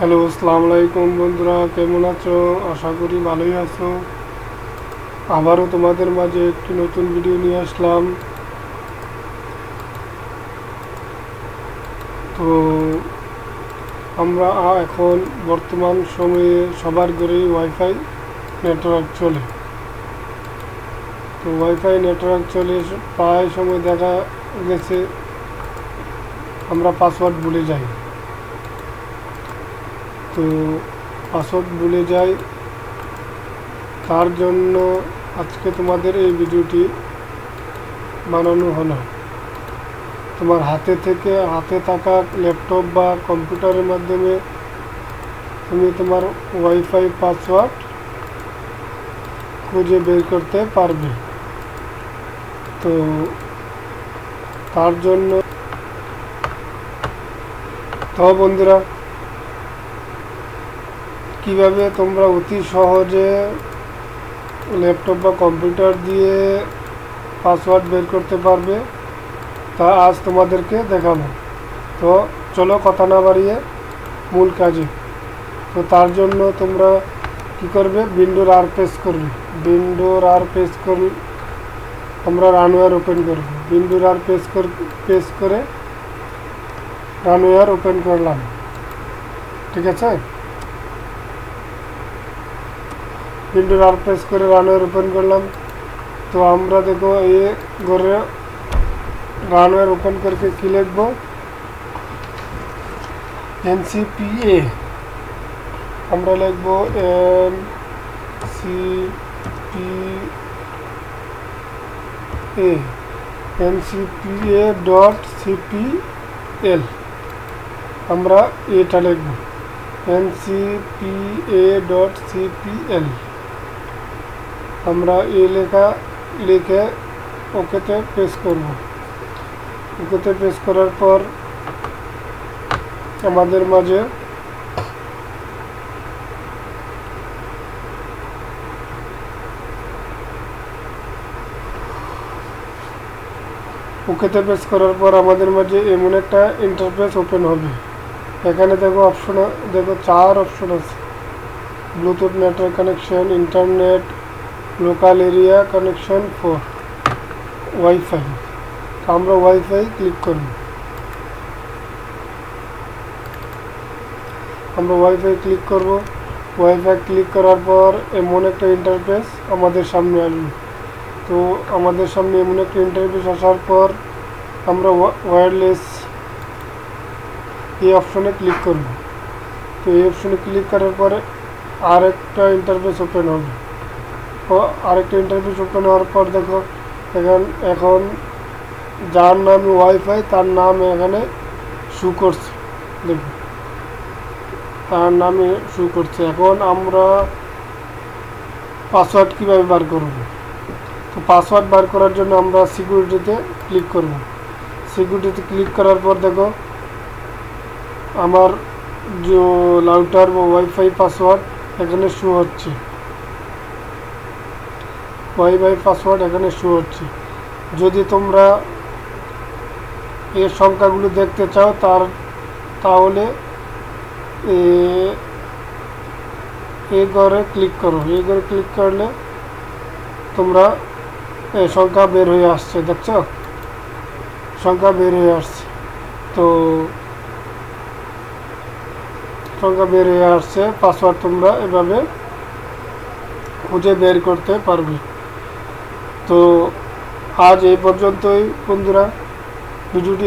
Hello, আসসালামু আলাইকুম বন্ধুরা, কেমন আছো? আশা করি ভালোই আছো। আবারও তোমাদের মাঝে একটি নতুন ভিডিও নিয়ে আসলাম। তো আমরা এখন বর্তমান সময়ে সবার ঘরেই ওয়াইফাই নেটওয়ার্ক চলে। তো ওয়াইফাই নেটওয়ার্ক চলে প্রায় সময় দেখা গেছে আমরা পাসওয়ার্ড ভুলে যাই। তো পাসওয়ার্ড ভুলে যাই, তার জন্য আজকে তোমাদের এই ভিডিওটি বানানো হলো। তোমার হাতে থাকা ল্যাপটপ বা কম্পিউটারের মাধ্যমে তুমি তোমার ওয়াইফাই পাসওয়ার্ড খুঁজে বের করতে পারবে। তো তার জন্য বন্ধুরা, কিভাবে তোমরা অতি সহজে ল্যাপটপ বা কম্পিউটার দিয়ে পাসওয়ার্ড বের করতে পারবে তা আজ তোমাদেরকে দেখাবো। তো চলো কথা না বাড়িয়ে মূল কাজে। তো তার জন্য তোমরা কি করবে, উইন্ডোর আর প্রেস করবে। উইন্ডোর আর প্রেস করে আমরা রানওয়্যার ওপেন করব। উইন্ডোর আর প্রেস করে রানওয়্যার ওপেন করলাম, ঠিক আছে। উইন্ডোর আর প্রেস করে রানওয়্যার ওপেন করলাম। তো আমরা দেখো এই ঘরে রানওয়্যার ওপেন करके কি লিখব, NCPA আমরা লিখব NCPA.cpl আমরা এটা লিখব NCPA.cpl। আমরা এই লেখা লিখে ওকেতে প্রেস করব। ওকেতে প্রেস করার পর আমাদের মাঝে এমন একটা ইন্টারফেস ওপেন হবে। এখানে দেখো দেখো 4 অপশন আছে: Bluetooth network connection, internet, local area connection for wifi. আমরা ওয়াইফাই ক্লিক করব। ওয়াইফাই ক্লিক করার পর এমন একটা ইন্টারফেস আমাদের সামনে আসবে। তো আমাদের সামনে এমন একটা ইন্টারফেস আসার পর আমরা ওয়্যারলেস এই অপশনে ক্লিক করব। তো এই অপশনে ক্লিক করার পরে আরেকটা ইন্টারফেস ওপেন হবে। হওয়ার পর দেখো এখন যার নামে ওয়াইফাই তার নাম এখানে শো করছে। দেখো তার নামে শো করছে। এখন আমরা পাসওয়ার্ড কীভাবে বার করব? তো পাসওয়ার্ড বার করার জন্য আমরা সিকিউরিটিতে ক্লিক করব। সিকিউরিটিতে ক্লিক করার পর দেখো আমার যে রাউটার বা ওয়াইফাই পাসওয়ার্ড এখানে শো হচ্ছে। যদি তোমরা এর সংখ্যাগুলো দেখতে চাও তাহলে এই ঘরে ক্লিক করো। এই ঘরে ক্লিক করলে তোমরা সংখ্যা বের হয়ে আসছে, দেখছো? সংখ্যা বের হয়ে আসছে। তো সংখ্যা বের হয়ে আসছে, পাসওয়ার্ড তোমরা এভাবে খুঁজে বের করতে পারবে। তো আজ এই পর্যন্তই বন্ধুরা, ভিডিওটি